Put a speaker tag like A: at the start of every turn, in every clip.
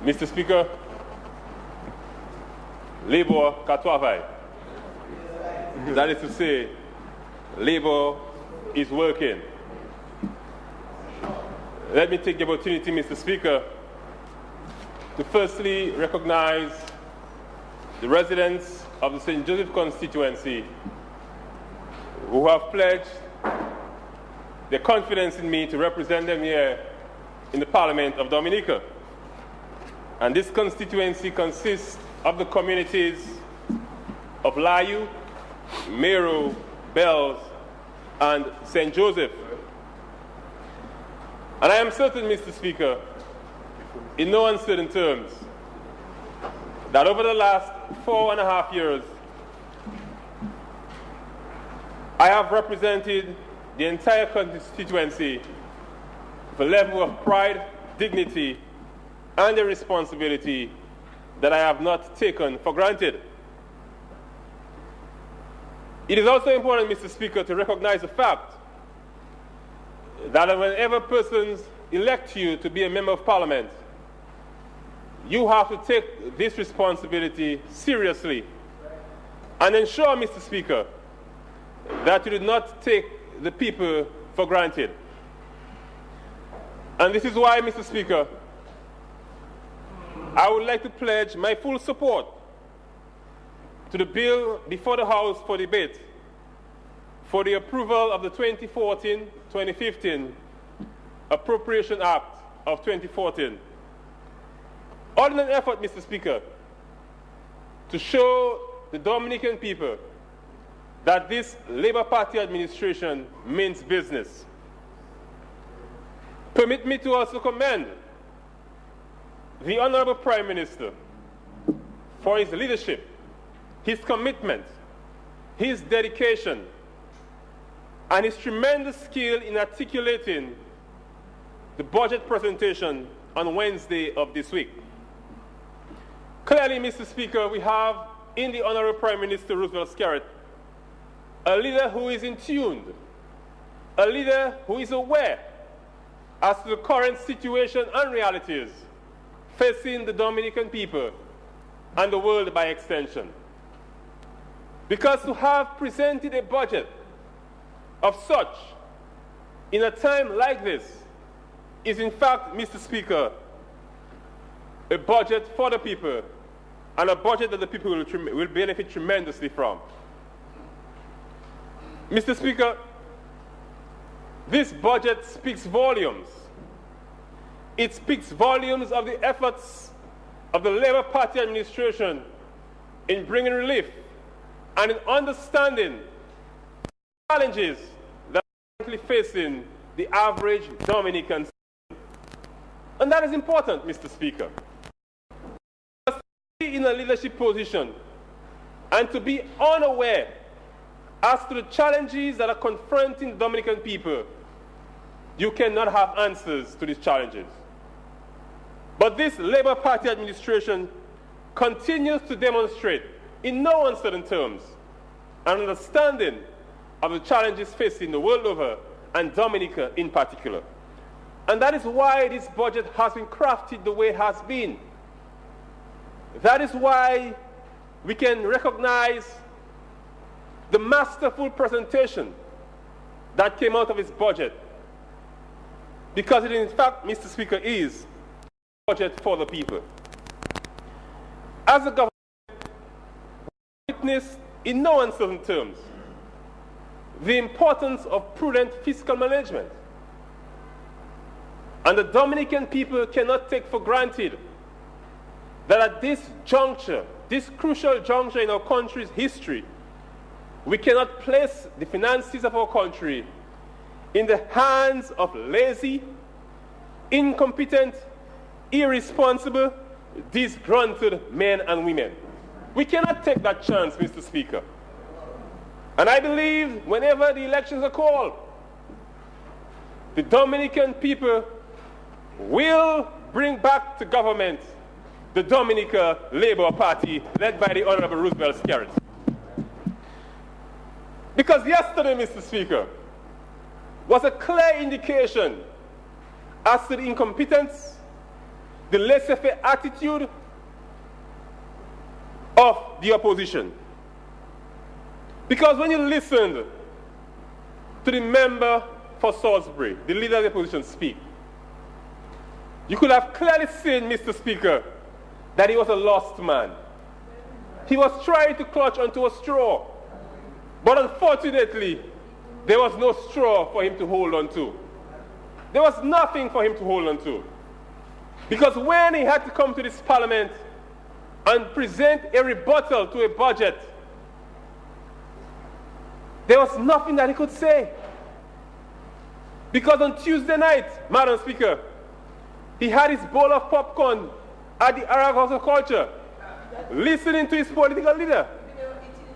A: Mr. Speaker, Labour travaille. That is to say, Labour is working. Let me take the opportunity, Mr. Speaker, to firstly recognize the residents of the St. Joseph constituency who have pledged their confidence in me to represent them here in the Parliament of Dominica. And this constituency consists of the communities of Layu, Mero, Bells, and St. Joseph. And I am certain, Mr. Speaker, in no uncertain terms, that over the last 4.5 years, I have represented the entire constituency with a level of pride, dignity, and a responsibility that I have not taken for granted. It is also important, Mr. Speaker, to recognize the fact that whenever persons elect you to be a member of Parliament, you have to take this responsibility seriously and ensure, Mr. Speaker, that you do not take the people for granted. And this is why, Mr. Speaker, I would like to pledge my full support to the bill before the House for debate for the approval of the 2014-2015 Appropriation Act of 2014. All in an effort, Mr. Speaker, to show the Dominican people that this Labour Party administration means business. Permit me to also commend the Honourable Prime Minister for his leadership, his commitment, his dedication, and his tremendous skill in articulating the budget presentation on Wednesday of this week. Clearly, Mr. Speaker, we have in the Honourable Prime Minister Roosevelt Skerrit a leader who is in tune, a leader who is aware as to the current situation and realities facing the Dominican people and the world by extension. Because to have presented a budget of such in a time like this is in fact, Mr. Speaker, a budget for the people and a budget that the people will benefit tremendously from. Mr. Speaker, this budget speaks volumes. It speaks volumes of the efforts of the Labour Party administration in bringing relief and in understanding the challenges that are currently facing the average Dominican citizen. And that is important, Mr. Speaker. To be in a leadership position and to be unaware as to the challenges that are confronting the Dominican people, you cannot have answers to these challenges. But this Labour Party administration continues to demonstrate, in no uncertain terms, an understanding of the challenges facing the world over, and Dominica in particular. And that is why this budget has been crafted the way it has been. That is why we can recognize the masterful presentation that came out of his budget. Because it in fact, Mr. Speaker, is a budget for the people. As a government, we witness in no uncertain terms the importance of prudent fiscal management. And the Dominican people cannot take for granted that at this juncture, this crucial juncture in our country's history, we cannot place the finances of our country in the hands of lazy, incompetent, irresponsible, disgruntled men and women. We cannot take that chance, Mr. Speaker. And I believe whenever the elections are called, the Dominican people will bring back to government the Dominica Labour Party led by the Honourable Roosevelt Skerrit. Because yesterday, Mr. Speaker, was a clear indication as to the incompetence, the laissez-faire attitude of the opposition. Because when you listened to the member for Salisbury, the leader of the opposition, speak, you could have clearly seen, Mr. Speaker, that he was a lost man. He was trying to clutch onto a straw. But unfortunately, there was no straw for him to hold on to. There was nothing for him to hold on to. Because when he had to come to this parliament and present a rebuttal to a budget, there was nothing that he could say. Because on Tuesday night, Madam Speaker, he had his bowl of popcorn at the Arab House of Culture, listening to his political leader.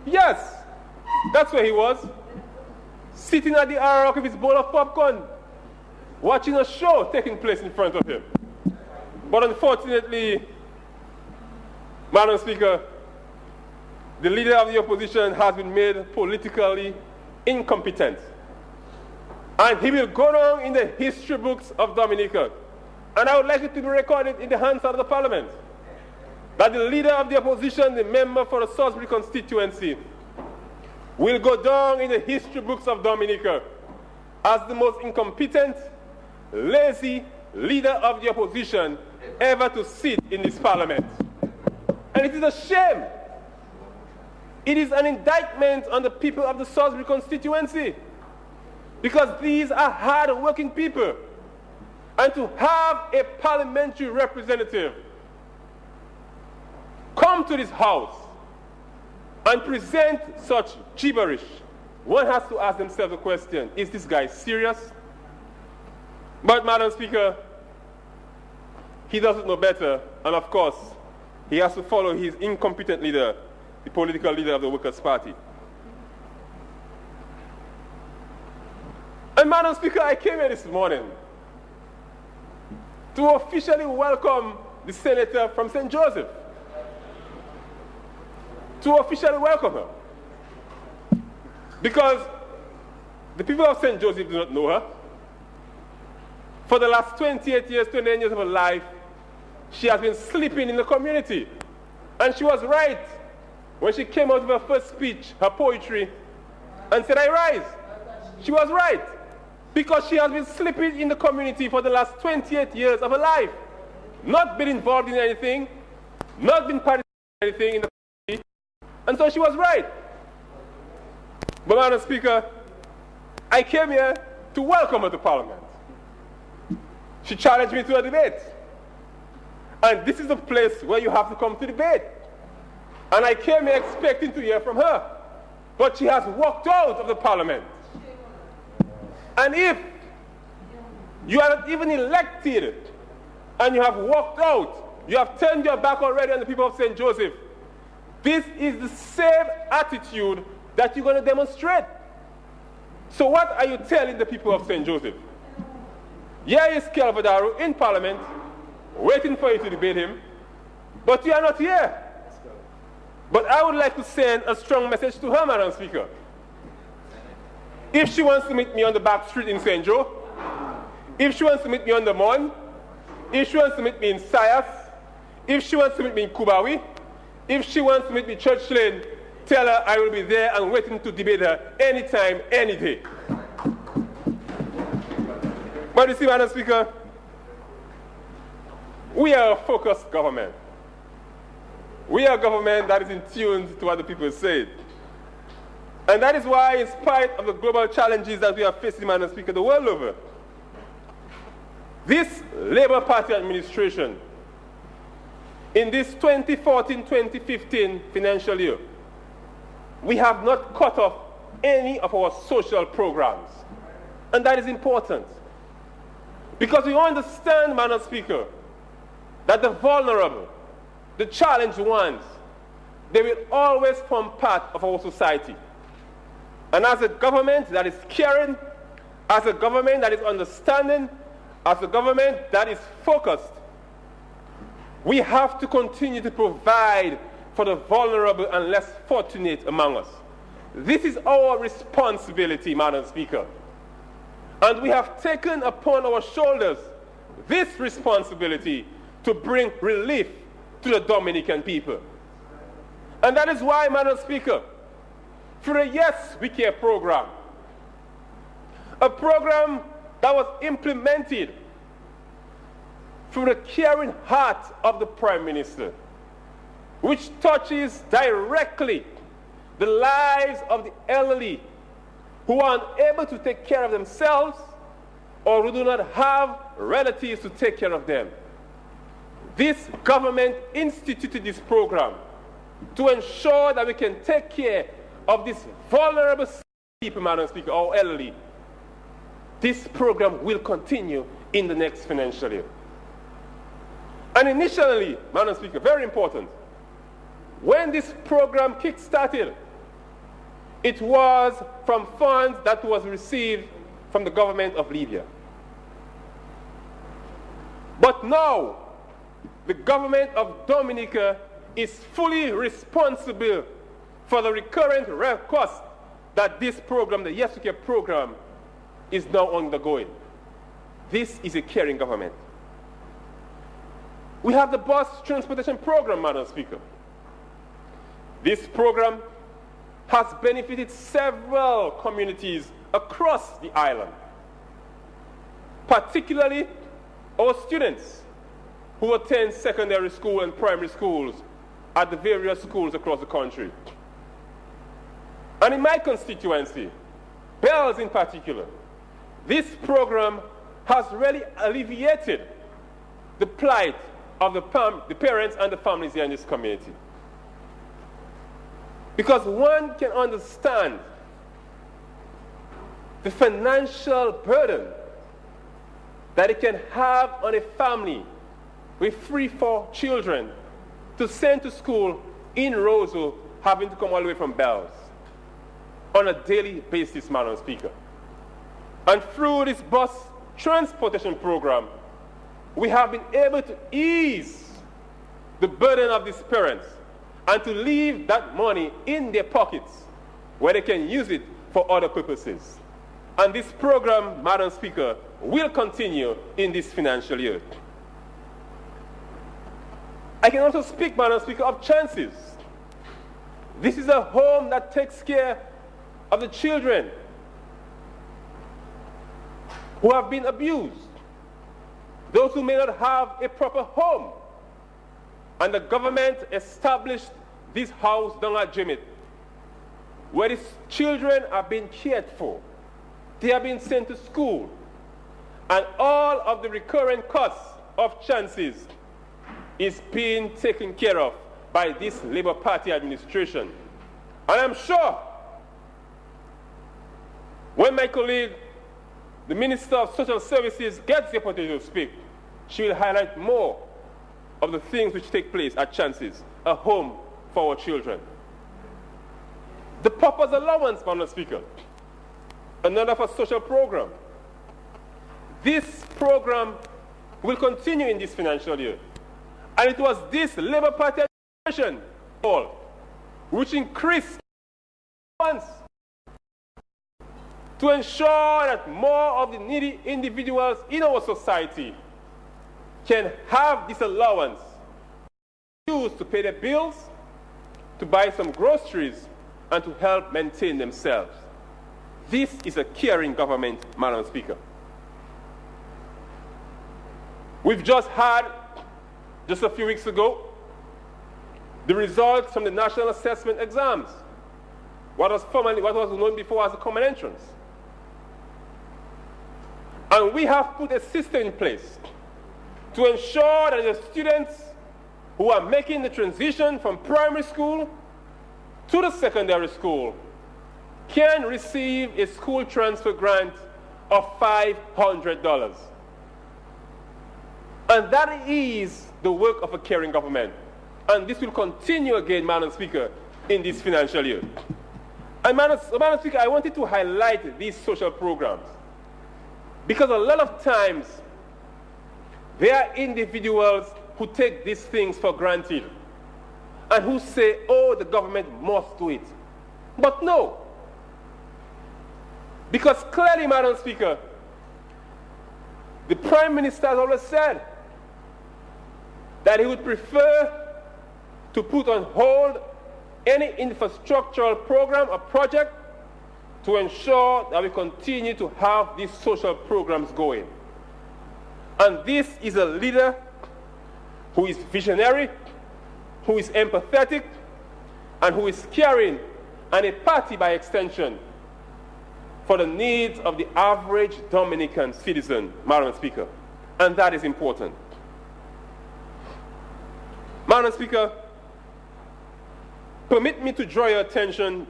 A: Yes, that's where he was, sitting at the Arab with his bowl of popcorn, watching a show taking place in front of him. But unfortunately, Madam Speaker, the leader of the opposition has been made politically incompetent. And he will go down in the history books of Dominica. And I would like it to be recorded in the hands of the Parliament that the leader of the opposition, the member for the Salisbury constituency, will go down in the history books of Dominica as the most incompetent, lazy leader of the opposition ever to sit in this Parliament. And it is a shame. It is an indictment on the people of the Salisbury constituency, because these are hard-working people. And to have a parliamentary representative come to this house and present such gibberish, one has to ask themselves the question, is this guy serious? But, Madam Speaker, he doesn't know better, and of course, he has to follow his incompetent leader, the political leader of the Workers' Party. And, Madam Speaker, I came here this morning to officially welcome the senator from St. Joseph. To officially welcome her. Because the people of St. Joseph do not know her. For the last 28 years, 29 years of her life, she has been sleeping in the community. And she was right when she came out with her first speech, her poetry, and said, "I rise." She was right. Because she has been sleeping in the community for the last 28 years of her life. Not been involved in anything, not been participating in anything in the community. And so she was right. But, Madam Speaker, I came here to welcome her to Parliament. She challenged me to a debate. And this is the place where you have to come to debate. And I came here expecting to hear from her. But she has walked out of the Parliament. And if you are not even elected and you have walked out, you have turned your back already on the people of St. Joseph, this is the same attitude that you're going to demonstrate. So what are you telling the people of St. Joseph? Here is Kelver Darroux in Parliament, waiting for you to debate him, but you are not here. But I would like to send a strong message to her, Madam Speaker. If she wants to meet me on the back street in St. Joe, if she wants to meet me on the Mon, if she wants to meet me in Sayas, if she wants to meet me in Kubawi, if she wants to meet me in Church Lane, tell her I will be there and waiting to debate her anytime, any day. But you see, Madam Speaker, we are a focused government. We are a government that is in tune to what the people say. And that is why, in spite of the global challenges that we are facing, Madam Speaker, the world over, this Labour Party administration, in this 2014-2015 financial year, we have not cut off any of our social programs. And that is important. Because we understand, Madam Speaker, that the vulnerable, the challenged ones, they will always form part of our society. And as a government that is caring, as a government that is understanding, as a government that is focused, we have to continue to provide for the vulnerable and less fortunate among us. This is our responsibility, Madam Speaker. And we have taken upon our shoulders this responsibility to bring relief to the Dominican people. And that is why, Madam Speaker, through the Yes We Care program, a program that was implemented through the caring heart of the Prime Minister, which touches directly the lives of the elderly who are unable to take care of themselves or who do not have relatives to take care of them. This government instituted this program to ensure that we can take care of these vulnerable people, Madam Speaker, our elderly. This program will continue in the next financial year. And initially, Madam Speaker, very important, when this program kick-started, it was from funds that was received from the government of Libya. But now, the government of Dominica is fully responsible for the recurrent cost that this program, the Yes We Care program, is now undergoing. This is a caring government. We have the bus transportation program, Madam Speaker. This program has benefited several communities across the island, particularly our students who attend secondary school and primary schools at the various schools across the country. And in my constituency, Bells in particular, this program has really alleviated the plight of the parents and the families here in this community. Because one can understand the financial burden that it can have on a family with 3-4 children to send to school in Roseau, having to come all the way from Bells on a daily basis, Madam Speaker. And through this bus transportation program, we have been able to ease the burden of these parents and to leave that money in their pockets where they can use it for other purposes. And this program, Madam Speaker, will continue in this financial year. I can also speak, Madam Speaker, of Chances. This is a home that takes care of the children who have been abused, those who may not have a proper home. And the government established this house down at Jimit, where these children are being cared for. They are being sent to school. And all of the recurrent costs of Chances is being taken care of by this Labour Party administration. And I'm sure when my colleague, the Minister of Social Services, gets the opportunity to speak, she will highlight more of the things which take place at Chances, a home for our children. The Papa's Allowance, Madam Speaker, another for social program. This program will continue in this financial year. And it was this Labour Party administration which increased funds to ensure that more of the needy individuals in our society can have this allowance used to pay their bills, to buy some groceries, and to help maintain themselves. This is a caring government, Madam Speaker. We've just had, just a few weeks ago, the results from the National Assessment exams, what was known before as the Common Entrance. And we have put a system in place to ensure that the students who are making the transition from primary school to the secondary school can receive a school transfer grant of $500. And that is the work of a caring government. And this will continue again, Madam Speaker, in this financial year. And Madam Speaker, I wanted to highlight these social programs because a lot of times there are individuals who take these things for granted and who say, oh, the government must do it. But no. Because clearly, Madam Speaker, the Prime Minister has always said that he would prefer to put on hold any infrastructural program or project to ensure that we continue to have these social programs going. And this is a leader who is visionary, who is empathetic, and who is caring, and a party by extension, for the needs of the average Dominican citizen, Madam Speaker. And that is important. Madam Speaker, permit me to draw your attention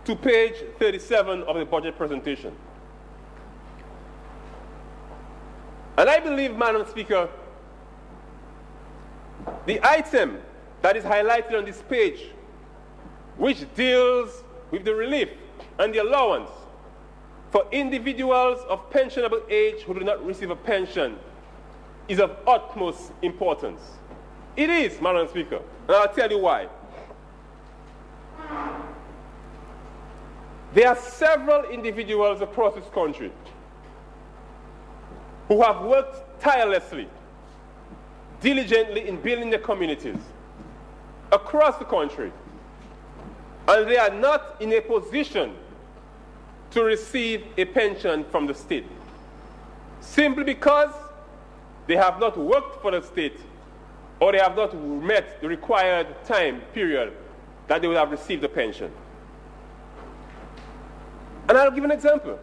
A: to page 37 of the budget presentation. And I believe, Madam Speaker, the item that is highlighted on this page, which deals with the relief and the allowance for individuals of pensionable age who do not receive a pension, is of utmost importance. It is, Madam Speaker, and I'll tell you why. There are several individuals across this country who have worked tirelessly, diligently in building their communities across the country, and they are not in a position to receive a pension from the state, simply because they have not worked for the state or they have not met the required time period that they would have received a pension. And I'll give an example.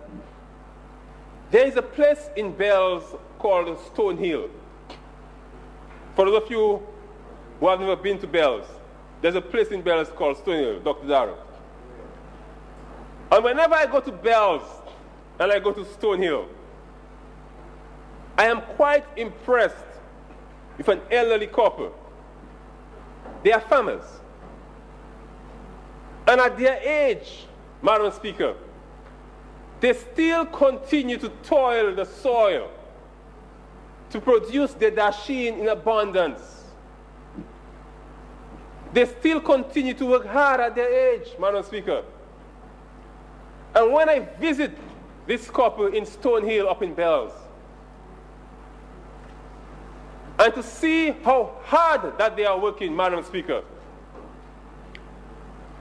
A: There is a place in Bells called Stone Hill. For those of you who have never been to Bells, there's a place in Bells called Stone Hill, Dr. Darroux. And whenever I go to Bells and I go to Stone Hill, I am quite impressed with an elderly couple. They are farmers. And at their age, Madam Speaker, they still continue to toil the soil to produce the dasheen in abundance. They still continue to work hard at their age, Madam Speaker. And when I visit this couple in Stone Hill up in Bells, and to see how hard that they are working, Madam Speaker,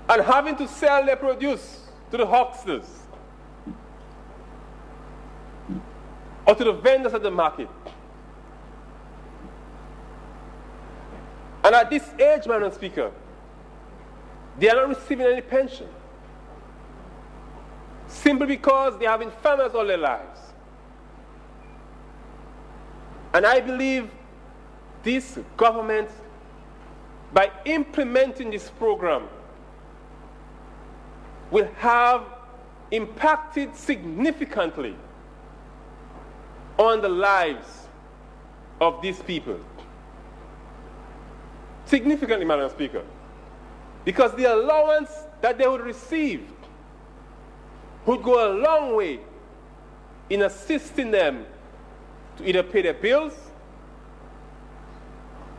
A: and having to sell their produce to the hucksters or to the vendors at the market. And at this age, Madam Speaker, they are not receiving any pension, simply because they have been farmers all their lives. And I believe this government, by implementing this program, will have impacted significantly on the lives of these people. Significantly, Madam Speaker. Because the allowance that they would receive would go a long way in assisting them to either pay their bills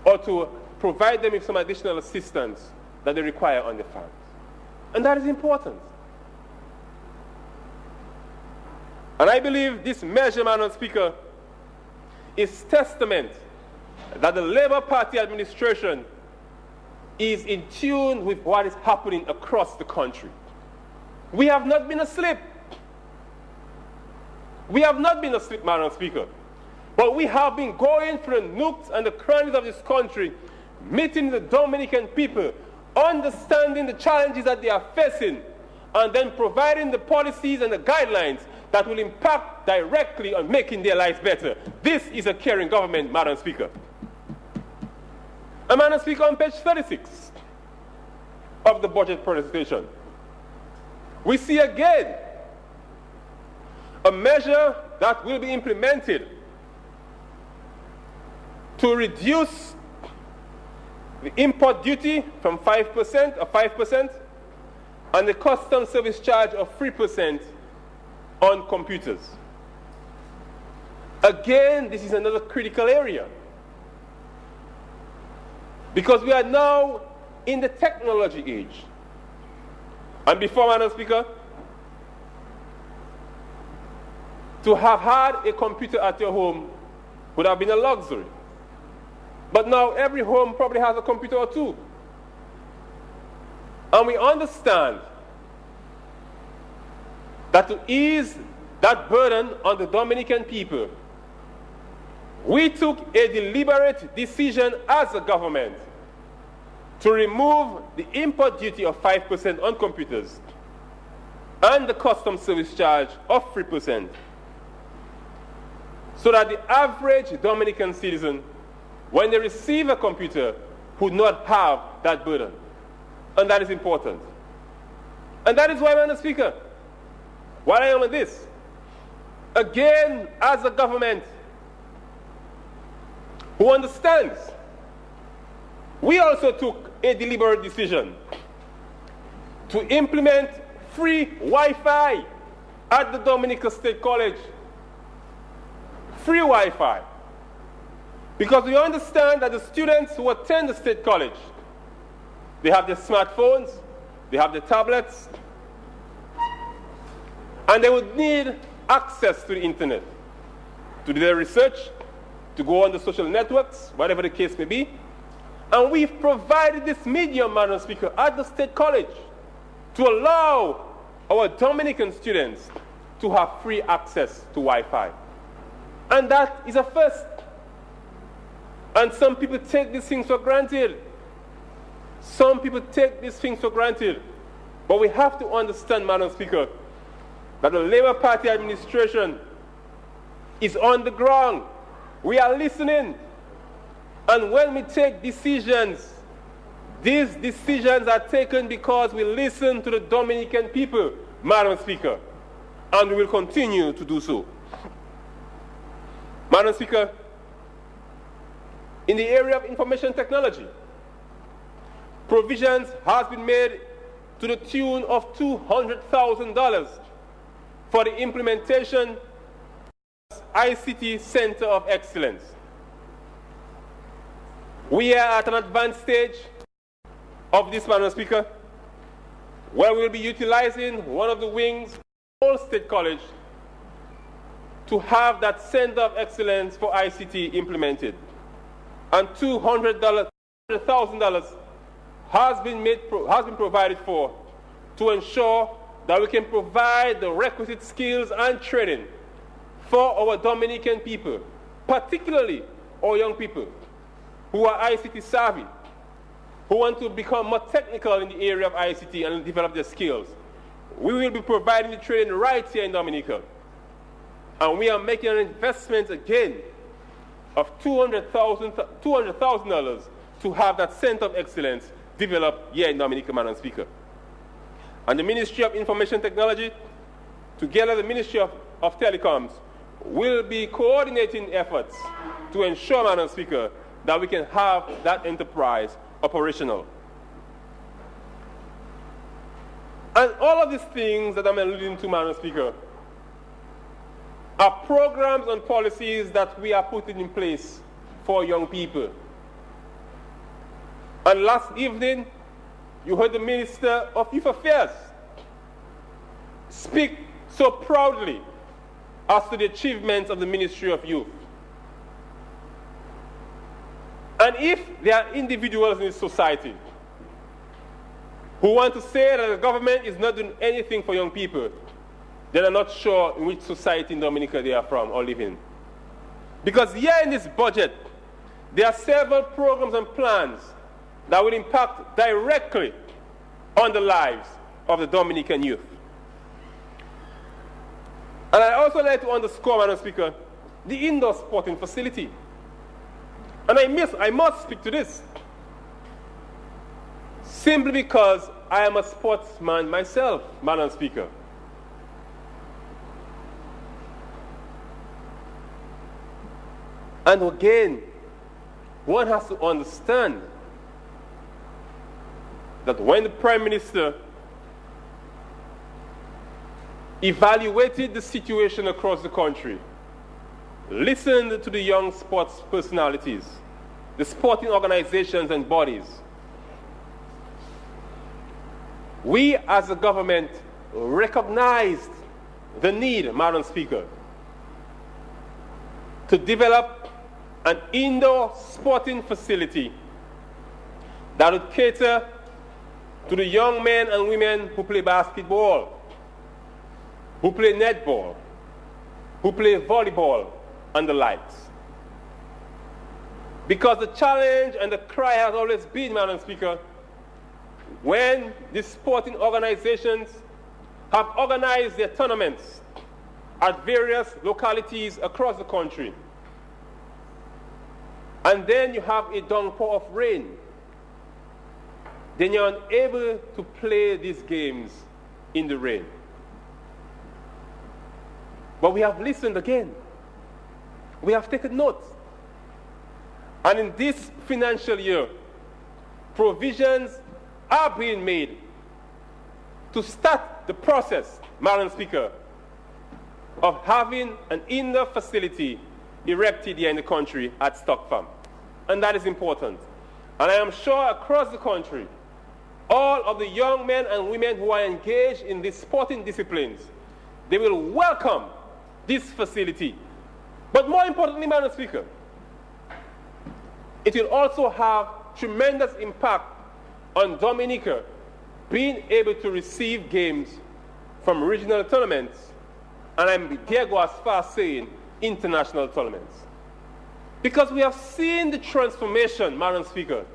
A: or to provide them with some additional assistance that they require on the farms. And that is important. And I believe this measure, Madam Speaker, is testament that the Labour Party administration is in tune with what is happening across the country. We have not been asleep. We have not been asleep, Madam Speaker. But we have been going through the nooks and the crannies of this country, meeting the Dominican people, understanding the challenges that they are facing, and then providing the policies and the guidelines that will impact directly on making their lives better. This is a caring government, Madam Speaker. And Madam Speaker, on page 36 of the budget presentation, we see again a measure that will be implemented to reduce the import duty from 5% or 5% and the customs service charge of 3% on computers. Again, this is another critical area, because we are now in the technology age. And before, Madam Speaker, to have had a computer at your home would have been a luxury. But now every home probably has a computer or two. And we understand that to ease that burden on the Dominican people, we took a deliberate decision as a government to remove the import duty of 5% on computers and the customs service charge of 3%, so that the average Dominican citizen, when they receive a computer, would not have that burden. And that is important. And that is why, Madam Speaker, while I am on this, again, as a government who understands, we also took a deliberate decision to implement free Wi-Fi at the Dominica State College. Free Wi-Fi. Because we understand that the students who attend the State College, they have their smartphones, they have their tablets, and they would need access to the internet to do their research, to go on the social networks, whatever the case may be. And we've provided this medium, Madam Speaker, at the State College to allow our Dominican students to have free access to Wi-Fi. And that is a first. And some people take these things for granted. Some people take these things for granted. But we have to understand, Madam Speaker, that the Labour Party administration is on the ground. We are listening. And when we take decisions, these decisions are taken because we listen to the Dominican people, Madam Speaker. And we will continue to do so. Madam Speaker, in the area of information technology, provisions has been made to the tune of $200,000 for the implementation of ICT Center of Excellence. We are at an advanced stage of this, Madam Speaker, where we will be utilizing one of the wings of All State College to have that Center of Excellence for ICT implemented. And $200,000 has been provided for to ensure that we can provide the requisite skills and training for our Dominican people, particularly our young people who are ICT savvy, who want to become more technical in the area of ICT and develop their skills. We will be providing the training right here in Dominica. And we are making an investment again of $200,000 to have that Center of Excellence developed here in Dominica, Madam Speaker. And the Ministry of Information Technology, together with the Ministry of Telecoms, will be coordinating efforts to ensure, Madam Speaker, that we can have that enterprise operational. And all of these things that I'm alluding to, Madam Speaker, are programs and policies that we are putting in place for young people. And last evening, you heard the Minister of Youth Affairs speak so proudly as to the achievements of the Ministry of Youth. And if there are individuals in this society who want to say that the government is not doing anything for young people, they are not sure in which society in Dominica they are from or live in. Because here in this budget, there are several programs and plans that will impact directly on the lives of the Dominican youth. And I also like to underscore, Madam Speaker, the indoor sporting facility. And I must speak to this, simply because I am a sportsman myself, Madam Speaker. And again, one has to understand that when the Prime Minister evaluated the situation across the country, listened to the young sports personalities, the sporting organizations and bodies, we as a government recognized the need, Madam Speaker, to develop an indoor sporting facility that would cater to the young men and women who play basketball, who play netball, who play volleyball, and the likes. Because the challenge and the cry has always been, Madam Speaker, when the sporting organizations have organized their tournaments at various localities across the country, and then you have a downpour of rain, then you're unable to play these games in the rain. But we have listened again. We have taken note. And in this financial year, provisions are being made to start the process, Madam Speaker, of having an indoor facility erected here in the country at Stock Farm. And that is important. And I am sure across the country, all of the young men and women who are engaged in these sporting disciplines, they will welcome this facility. But more importantly, Madam Speaker, it will also have tremendous impact on Dominica being able to receive games from regional tournaments, and I dare go as far as saying international tournaments. Because we have seen the transformation, Madam Speaker,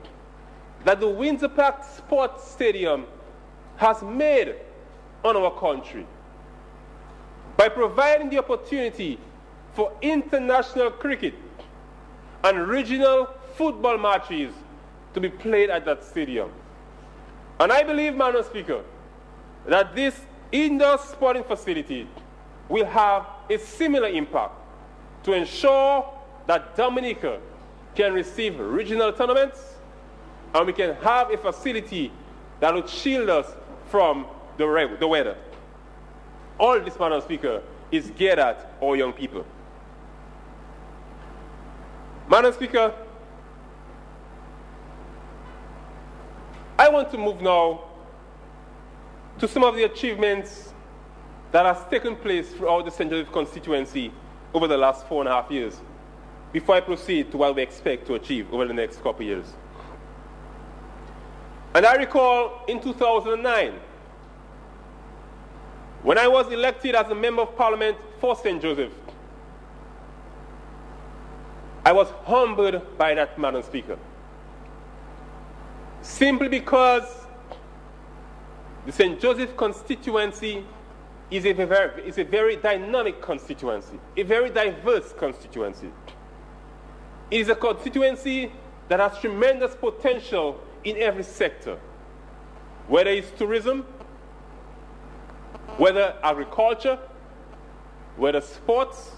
A: that the Windsor Park Sports Stadium has made on our country by providing the opportunity for international cricket and regional football matches to be played at that stadium. And I believe, Madam Speaker, that this indoor sporting facility will have a similar impact to ensure that Dominica can receive regional tournaments, and we can have a facility that will shield us from the weather. All this, Madam Speaker, is geared at our young people. Madam Speaker, I want to move now to some of the achievements that has taken place throughout the St. Joseph constituency over the last 4.5 years, before I proceed to what we expect to achieve over the next couple of years. And I recall in 2009, when I was elected as a Member of Parliament for St. Joseph, I was humbled by that, Madam Speaker. Simply because the St. Joseph constituency is a very dynamic constituency, a very diverse constituency. It is a constituency that has tremendous potential in every sector, whether it's tourism, whether agriculture, whether sports,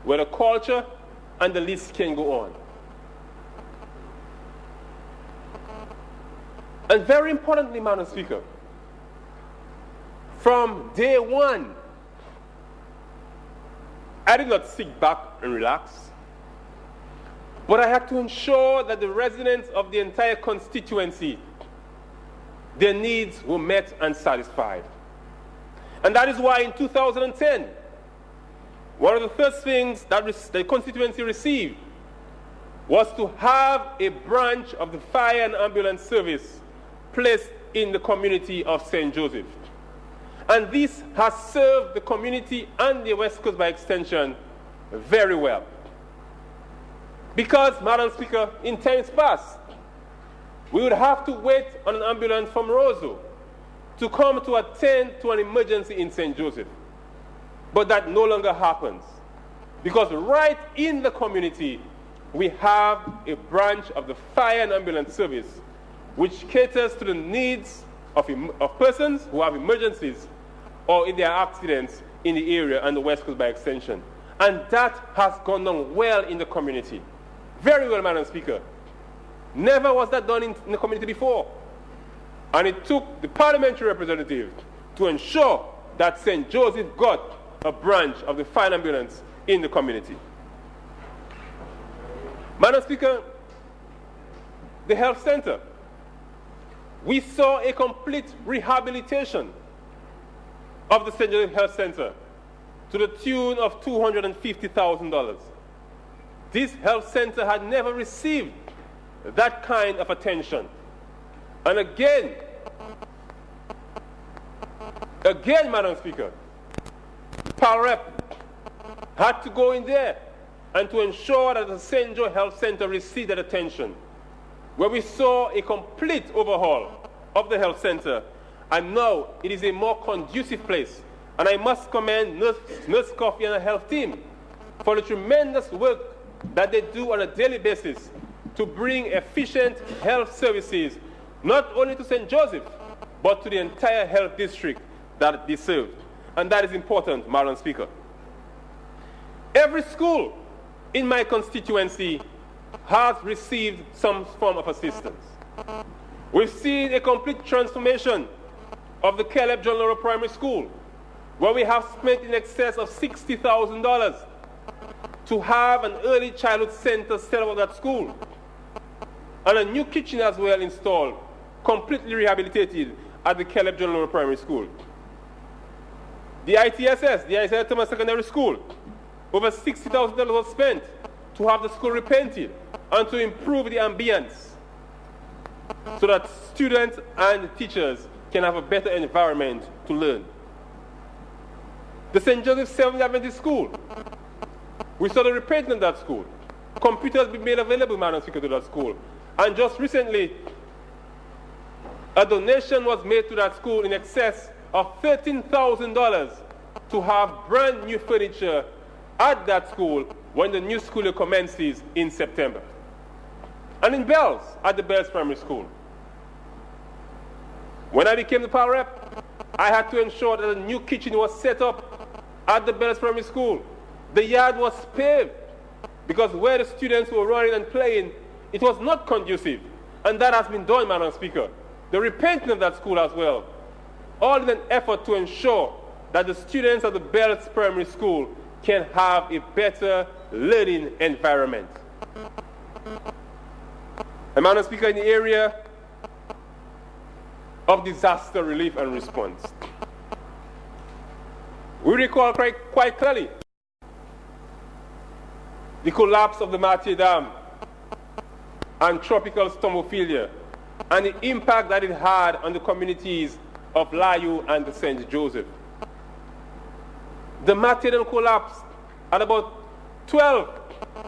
A: whether culture, and the list can go on. And very importantly, Madam Speaker, from day one, I did not sit back and relax, but I had to ensure that the residents of the entire constituency, their needs were met and satisfied. And that is why in 2010, one of the first things that the constituency received was to have a branch of the fire and ambulance service placed in the community of St. Joseph. And this has served the community and the West Coast by extension very well. Because, Madam Speaker, in times past, we would have to wait on an ambulance from Roseau to come to attend to an emergency in St. Joseph. But that no longer happens. Because right in the community, we have a branch of the fire and ambulance service which caters to the needs of persons who have emergencies or if there are accidents in the area and the West Coast by extension. And that has gone on well in the community. Very well, Madam Speaker. Never was that done in the community before. And it took the parliamentary representative to ensure that St. Joseph got a branch of the fire ambulance in the community. Madam Speaker, the health center. We saw a complete rehabilitation of the St. Joseph Health Center to the tune of $250,000. this health center had never received that kind of attention. And again, Madam Speaker, Power Rep had to go in there and to ensure that the St. Joe Health Center received that attention, where we saw a complete overhaul of the health center, and now it is a more conducive place. And I must commend Nurse Coffee and the health team for the tremendous work that they do on a daily basis to bring efficient health services, not only to St. Joseph, but to the entire health district that they serve. And that is important, Madam Speaker. Every school in my constituency has received some form of assistance. We've seen a complete transformation of the Kelver Darroux Primary School, where we have spent in excess of $60,000 to have an early childhood center set up at that school, and a new kitchen as well installed, completely rehabilitated at the Kelver Darroux Primary School. The ITSS, the Isaiah Thomas Secondary School, over $60,000 was spent to have the school repainted and to improve the ambience so that students and teachers can have a better environment to learn. The St. Joseph Seventh Adventist School, we saw the repainting of that school. Computers being made available, Madam Speaker, to that school. And just recently, a donation was made to that school in excess of $13,000 to have brand new furniture at that school when the new school year commences in September. And in Bells, at the Bells Primary School. When I became the Power Rep, I had to ensure that a new kitchen was set up at the Bells Primary School. The yard was paved because where the students were running and playing, it was not conducive. And that has been done, Madam Speaker. The repainting of that school as well. All in an effort to ensure that the students of the Bells Primary School can have a better learning environment. And Madam Speaker, in the area of disaster relief and response, we recall quite clearly the collapse of the Matthew Dam and tropical storm Ophelia and the impact that it had on the communities of Layu and St. Joseph. The Matthew Dam collapsed at about 12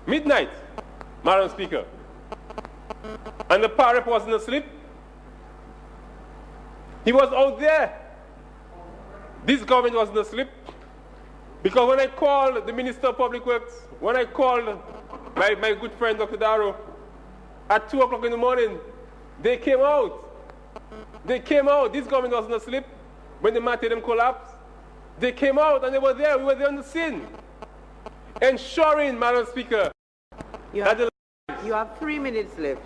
A: midnight, Madam Speaker. And the Power Rep wasn't asleep. He was out there. This government wasn't asleep. Because when I called the Minister of Public Works, when I called my good friend Dr. Darroux, at 2 o'clock in the morning, they came out. They came out. This government wasn't asleep when the Matthew Dam collapsed. They came out and they were there. We were there on the scene. Ensuring, Madam Speaker,
B: you have 3 minutes left.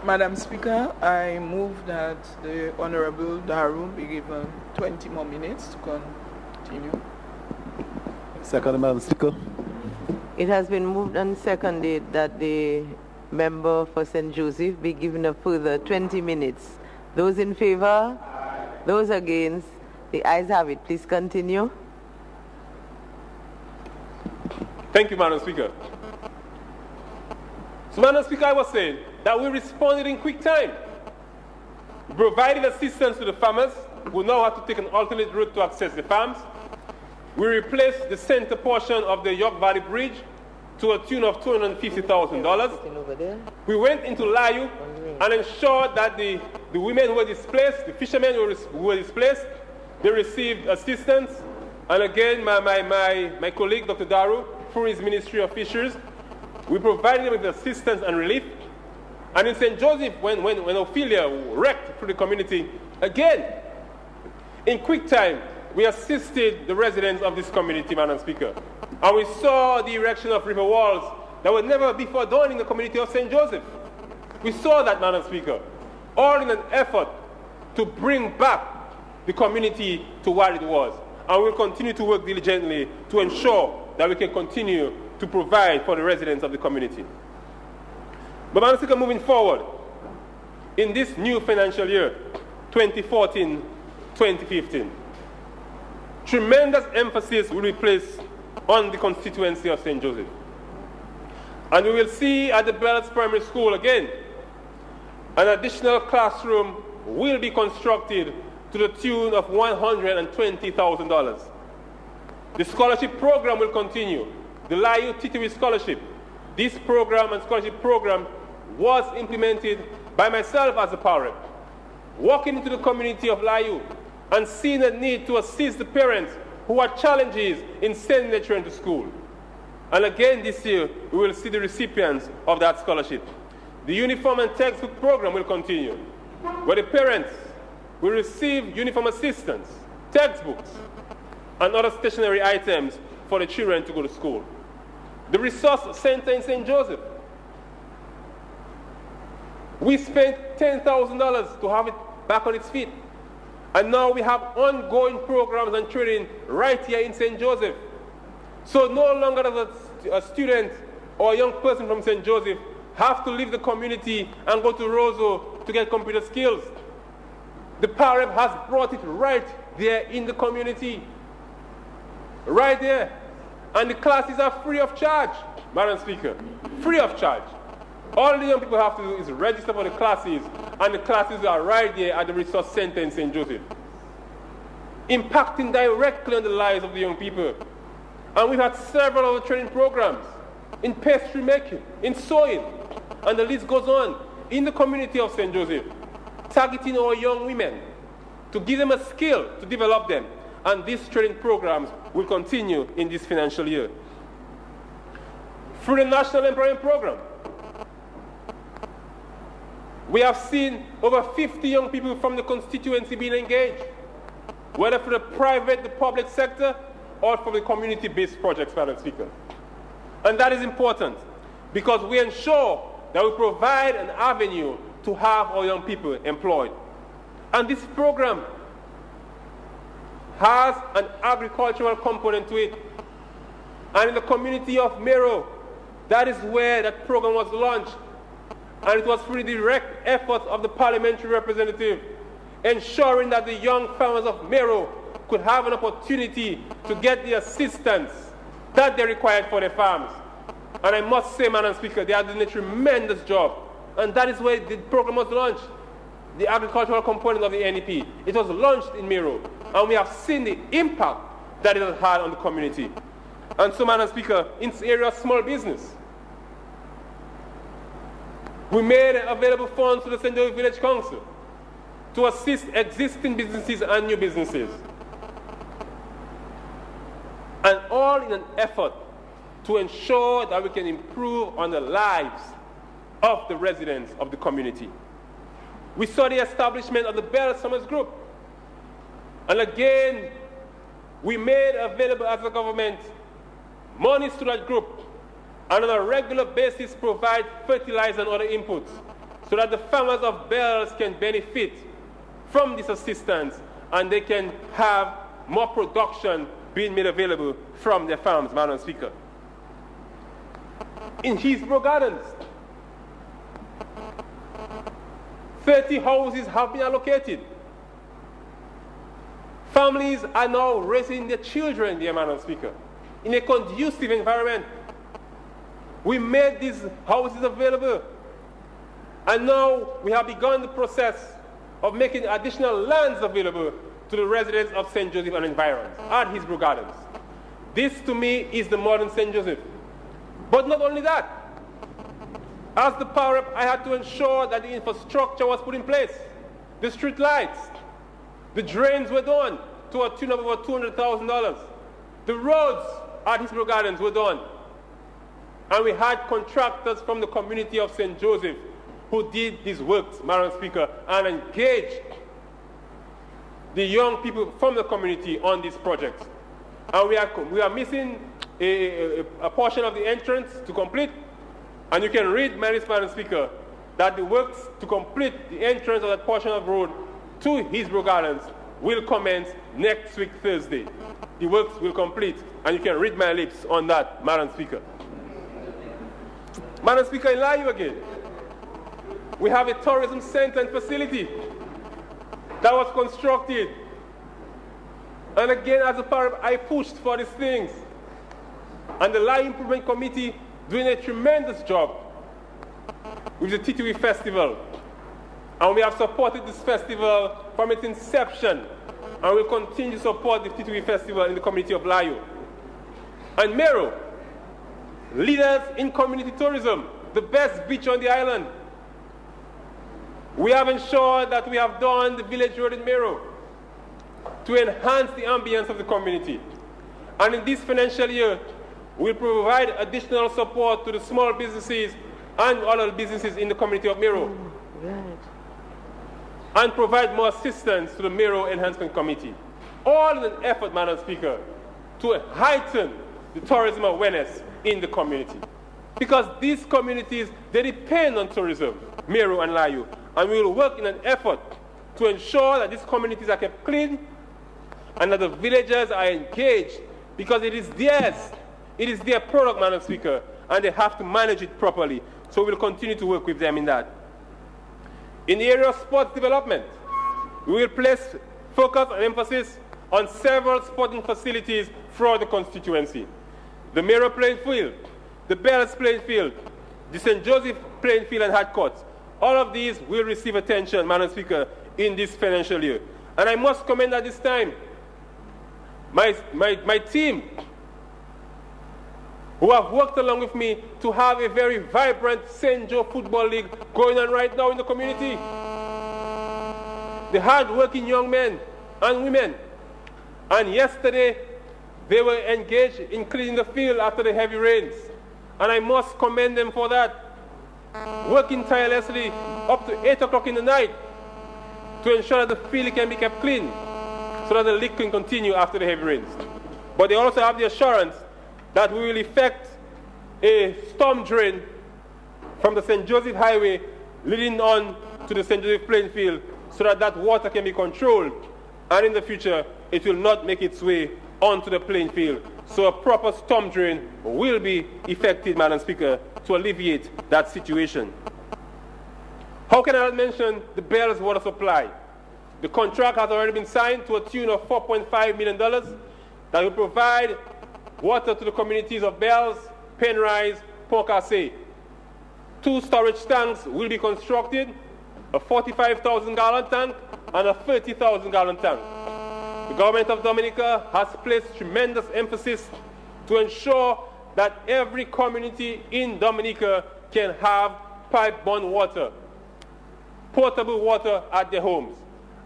C: Madam Speaker, I move that the Honourable Darroux be given 20 more minutes to continue.
D: Second, Madam Speaker.
B: It has been moved and seconded that the member for St. Joseph be given a further 20 minutes. Those in favour? Those against? The ayes have it. Please continue.
A: Thank you, Madam Speaker. So, Madam Speaker, I was saying that we responded in quick time. We provided assistance to the farmers who now have to take an alternate route to access the farms. We replaced the center portion of the York Valley Bridge to a tune of $250,000. We went into Layu and ensured that the women who were displaced, the fishermen who were displaced, they received assistance. And again, my colleague, Dr. Darroux, through his Ministry of Fisheries, we provided them with assistance and relief. And in St. Joseph, when Ophelia wrecked through the community, again, in quick time, we assisted the residents of this community, Madam Speaker. And we saw the erection of river walls that were never before done in the community of St. Joseph. We saw that, Madam Speaker, all in an effort to bring back the community to what it was. And we'll continue to work diligently to ensure that we can continue to provide for the residents of the community. But, Madam Speaker, moving forward, in this new financial year, 2014-2015. Tremendous emphasis will be placed on the constituency of St. Joseph. And we will see at the Bells Primary School again, an additional classroom will be constructed to the tune of $120,000. The scholarship program will continue, the Layu Titiwi Scholarship. This program and scholarship program was implemented by myself as a power rep, walking into the community of Layu and seeing a need to assist the parents who had challenges in sending their children to school. And again this year, we will see the recipients of that scholarship. The uniform and textbook program will continue, where the parents will receive uniform assistance, textbooks, and other stationery items for the children to go to school. The resource center in St. Joseph, we spent $10,000 to have it back on its feet. And now we have ongoing programs and training right here in St. Joseph. So no longer does a student or a young person from St. Joseph have to leave the community and go to Roseau to get computer skills. The power rep has brought it right there in the community. Right there. And the classes are free of charge, Madam Speaker. Free of charge. All the young people have to do is register for the classes, and the classes are right there at the resource center in St. Joseph, impacting directly on the lives of the young people. And we've had several other training programs in pastry making, in sewing, and the list goes on in the community of St. Joseph, targeting our young women to give them a skill to develop them. And these training programs will continue in this financial year. Through the National Employment Program, we have seen over 50 young people from the constituency being engaged, whether for the private, the public sector, or for the community-based projects, Madam Speaker. And that is important because we ensure that we provide an avenue to have our young people employed. And this program has an agricultural component to it. And in the community of Mero, that is where that program was launched. And it was through the direct efforts of the parliamentary representative, ensuring that the young farmers of Mero could have an opportunity to get the assistance that they required for their farms. And I must say, Madam Speaker, they are doing a tremendous job. And that is where the program was launched, the agricultural component of the NEP. It was launched in Mero, and we have seen the impact that it has had on the community. And so, Madam Speaker, in the area of small business, we made available funds to the St. Joseph Village Council to assist existing businesses and new businesses. And all in an effort to ensure that we can improve on the lives of the residents of the community. We saw the establishment of the Bell Summers Group. And again, we made available as a government monies to that group, and on a regular basis provide fertilizer and other inputs so that the farmers of Bells can benefit from this assistance and they can have more production being made available from their farms, Madam Speaker. In Hillsborough Gardens, 30 houses have been allocated. Families are now raising their children there, Madam Speaker, in a conducive environment. We made these houses available, and now we have begun the process of making additional lands available to the residents of St. Joseph and environs at Hillsborough Gardens. This, to me, is the modern St. Joseph. But not only that. As the power rep, I had to ensure that the infrastructure was put in place. The street lights, the drains were done to a tune of over $200,000. The roads at Hillsborough Gardens were done. And we had contractors from the community of St. Joseph who did these works, Madam Speaker, and engaged the young people from the community on these projects. And we are missing a portion of the entrance to complete. And you can read, Madam Speaker, that the works to complete the entrance of that portion of road to Hillsborough Gardens will commence next week, Thursday. The works will complete, and you can read my lips on that, Madam Speaker. Madam Speaker, in Layu again, we have a tourism center and facility that was constructed. And again, as a part of, I pushed for these things. And the Lie Improvement Committee doing a tremendous job with the Titui Festival. And we have supported this festival from its inception. And we'll continue to support the Titui Festival in the community of Layo. And Mero, leaders in community tourism, the best beach on the island. We have ensured that we have done the village road in Mero to enhance the ambience of the community. And in this financial year, we'll provide additional support to the small businesses and other businesses in the community of Mero.
B: Right.
A: And provide more assistance to the Mero Enhancement Committee. All in an effort, Madam Speaker, to heighten the tourism awareness in the community. Because these communities, they depend on tourism, Mero and Layo. And we will work in an effort to ensure that these communities are kept clean and that the villagers are engaged, because it is theirs. It is their product, Madam Speaker, and they have to manage it properly. So we'll continue to work with them in that. In the area of sports development, we will place focus and emphasis on several sporting facilities throughout the constituency. The Mero playing field, the Bells playing field, the St. Joseph playing field and hard courts. All of these will receive attention, Madam Speaker, in this financial year. And I must commend at this time my team, who have worked along with me to have a very vibrant St. Joe Football League going on right now in the community. The hard-working young men and women. And yesterday, they were engaged in cleaning the field after the heavy rains. And I must commend them for that. Working tirelessly up to 8 o'clock in the night to ensure that the field can be kept clean so that the league can continue after the heavy rains. But they also have the assurance that we will effect a storm drain from the St. Joseph Highway leading on to the St. Joseph playing field so that that water can be controlled, and in the future it will not make its way onto the playing field. So a proper storm drain will be effected, Madam Speaker, to alleviate that situation. How can I not mention the Bells water supply? The contract has already been signed to a tune of $4.5 million that will provide water to the communities of Bells, Penrise, Port Cassé. 2 storage tanks will be constructed, a 45,000-gallon tank and a 30,000-gallon tank. The government of Dominica has placed tremendous emphasis to ensure that every community in Dominica can have pipe-borne water, potable water at their homes.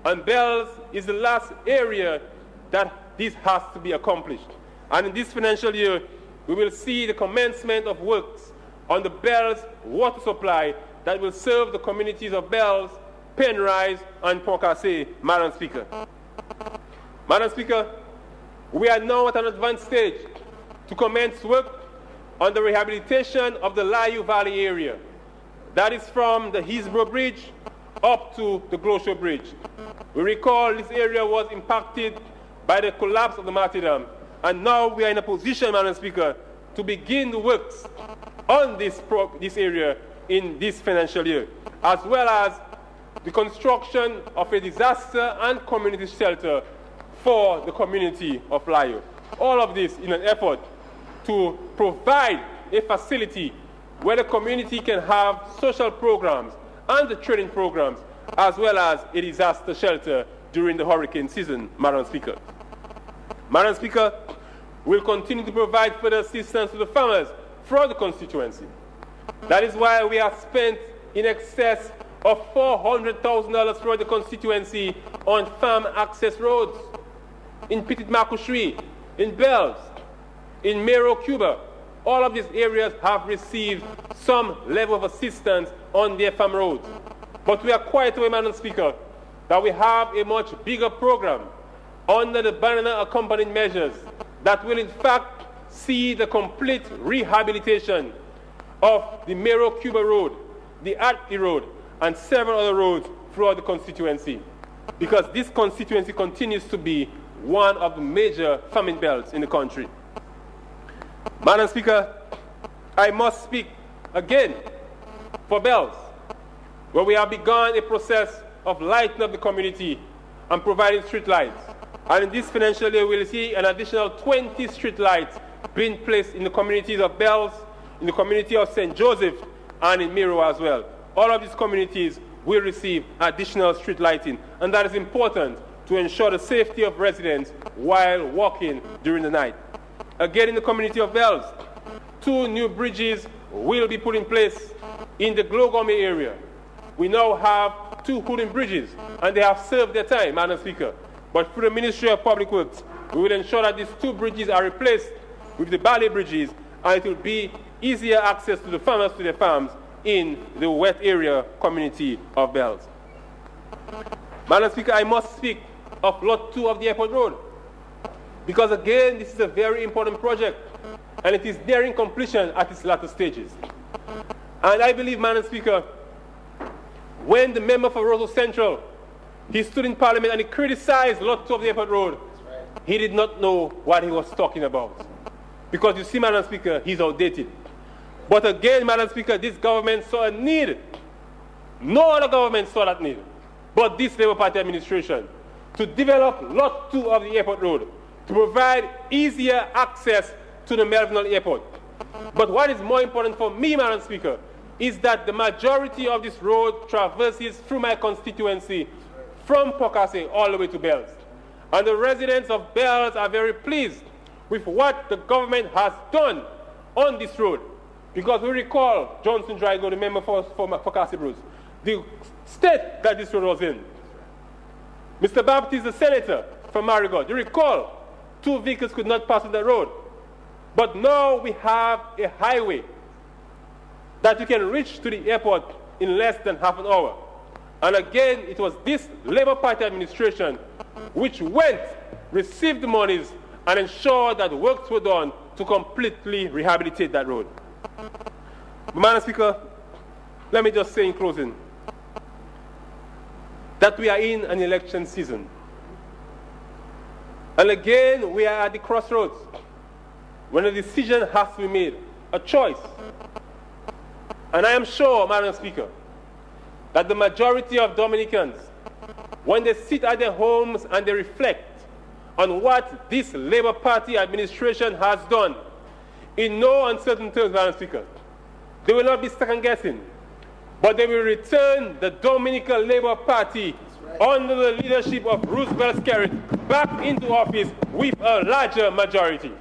A: And Bells is the last area that this has to be accomplished. And in this financial year, we will see the commencement of works on the Bells water supply that will serve the communities of Bells, Penrise, and Port Cassé, Madam Speaker. Madam Speaker, we are now at an advanced stage to commence work on the rehabilitation of the Layo Valley area. That is from the Hillsborough Bridge up to the Glosho Bridge. We recall this area was impacted by the collapse of the Martyrdom, and now we are in a position, Madam Speaker, to begin the works on this area in this financial year, as well as the construction of a disaster and community shelter for the community of Layo. All of this in an effort to provide a facility where the community can have social programs and the training programs, as well as a disaster shelter during the hurricane season, Madam Speaker. Madam Speaker, we'll continue to provide further assistance to the farmers throughout the constituency. That is why we have spent in excess of $400,000 throughout the constituency on farm access roads in Petit Marcoucherie, in Bells, in Mero, Cuba. All of these areas have received some level of assistance on their farm roads. But we are quite aware, Madam Speaker, that we have a much bigger program under the banner accompanying measures that will in fact see the complete rehabilitation of the Mero Cuba Road, the Atlee Road, and several other roads throughout the constituency, because this constituency continues to be one of the major farming belts in the country. Madam Speaker, I must speak again for Bells. where we have begun a process of lighting up the community and providing street lights. And in this financial year, we'll see an additional 20 street lights being placed in the communities of Bells, in the community of St. Joseph, and in Miro as well. All of these communities will receive additional street lighting, and that is important to ensure the safety of residents while walking during the night. Again, in the community of Bells, 2 new bridges will be put in place in the Glogome area. We now have 2 wooden bridges, and they have served their time, Madam Speaker. But through the Ministry of Public Works, we will ensure that these 2 bridges are replaced with the ballet bridges, and it will be easier access to the farmers to their farms in the wet area community of Bells. Madam Speaker, I must speak of Lot 2 of the Airport Road, because again, this is a very important project, and it is nearing completion at its latter stages. And I believe, Madam Speaker, when the member for Roseau Central, he stood in Parliament and he criticized Lot 2 of the Airport Road, he did not know what he was talking about. Because you see, Madam Speaker, he's outdated. But again, Madam Speaker, this government saw a need. No other government saw that need, but this Labour Party administration, to develop Lot 2 of the Airport Road, to provide easier access to the Melville Airport. But what is more important for me, Madam Speaker, is that the majority of this road traverses through my constituency from Pokase all the way to Bells. And the residents of Bells are very pleased with what the government has done on this road. Because we recall Johnson Drygo, the member for Pokase Bruce, the state that this road was in. Mr. Baptiste, the senator from Marigot, you recall 2 vehicles could not pass on the road. But now we have a highway that you can reach to the airport in less than half an hour. And again, it was this Labour Party administration which went, received the monies, and ensured that works were done to completely rehabilitate that road. But, Madam Speaker, let me just say in closing that we are in an election season. And again, we are at the crossroads when a decision has to be made, a choice. And I am sure, Madam Speaker, that the majority of Dominicans, when they sit at their homes and they reflect on what this Labour Party administration has done, in no uncertain terms, Madam Speaker, they will not be second-guessing, but they will return the Dominica Labour Party under the leadership of Roosevelt Skerrit back into office with a larger majority.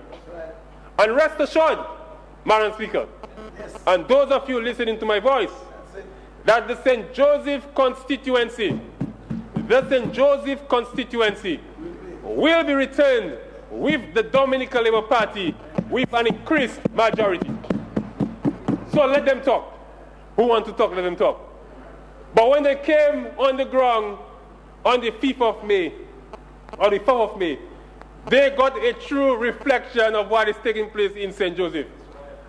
A: And rest assured, Madam Speaker, and those of you listening to my voice, that the St. Joseph constituency will be returned with the Dominica Labour Party with an increased majority. So let them talk. Who want to talk, let them talk. But when they came on the ground on the 5th of May, or the 4th of May, they got a true reflection of what is taking place in St. Joseph.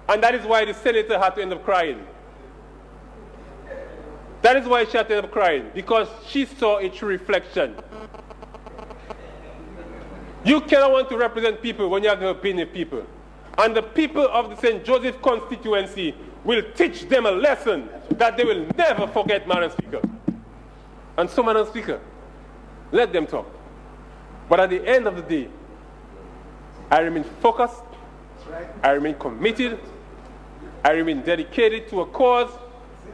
A: And that is why the senator had to end up crying. That is why she had to end up crying, because she saw a true reflection. You cannot want to represent people when you have never been a people. And the people of the St. Joseph constituency will teach them a lesson that they will never forget, Madam Speaker. And so, Madam Speaker, let them talk. But at the end of the day, I remain focused, I remain committed, I remain dedicated to a cause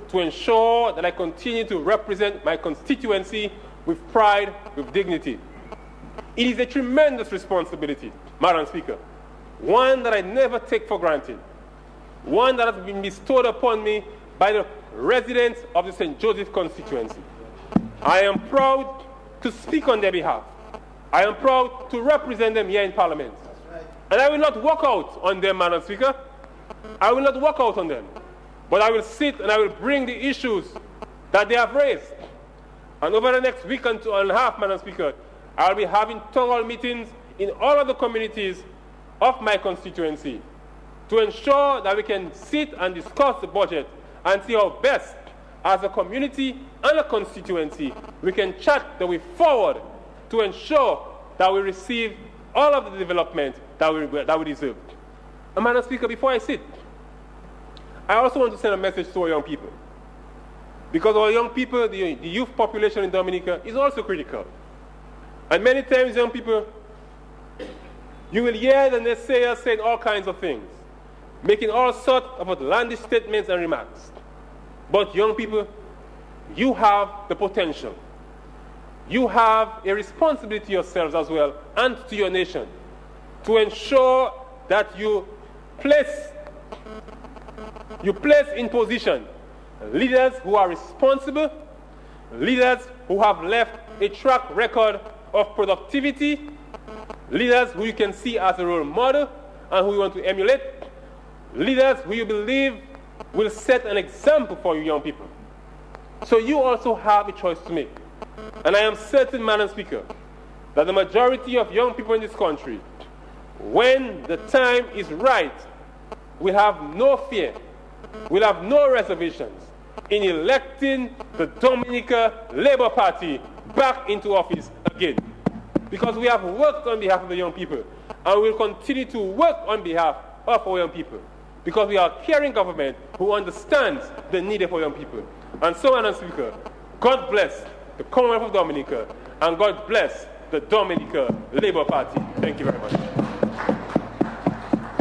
A: to ensure that I continue to represent my constituency with pride, with dignity. It is a tremendous responsibility, Madam Speaker, one that I never take for granted, one that has been bestowed upon me by the residents of the St. Joseph constituency. I am proud to speak on their behalf. I am proud to represent them here in Parliament. And I will not walk out on them, Madam Speaker. I will not walk out on them. But I will sit and I will bring the issues that they have raised. And over the next week and a half, Madam Speaker, I will be having town hall meetings in all of the communities of my constituency to ensure that we can sit and discuss the budget and see how best, as a community and a constituency, we can chart the way forward to ensure that we receive all of the development that we deserve. And Madam Speaker, before I sit, I also want to send a message to our young people. Because our young people, the youth population in Dominica is also critical. And many times, young people, you will hear the naysayers saying all kinds of things, making all sorts of outlandish statements and remarks. But young people, you have the potential. You have a responsibility to yourselves as well and to your nation to ensure that you place in position leaders who are responsible, leaders who have left a track record of productivity, leaders who you can see as a role model and who you want to emulate, leaders who you believe will set an example for you young people. So you also have a choice to make. And I am certain, Madam Speaker, that the majority of young people in this country, when the time is right, will have no fear, will have no reservations in electing the Dominica Labour Party back into office again. Because we have worked on behalf of the young people, and we will continue to work on behalf of our young people. Because we are a caring government who understands the need of our young people. And so, Madam Speaker, God bless the Commonwealth of Dominica, and God bless the Dominica Labour Party. Thank you very much.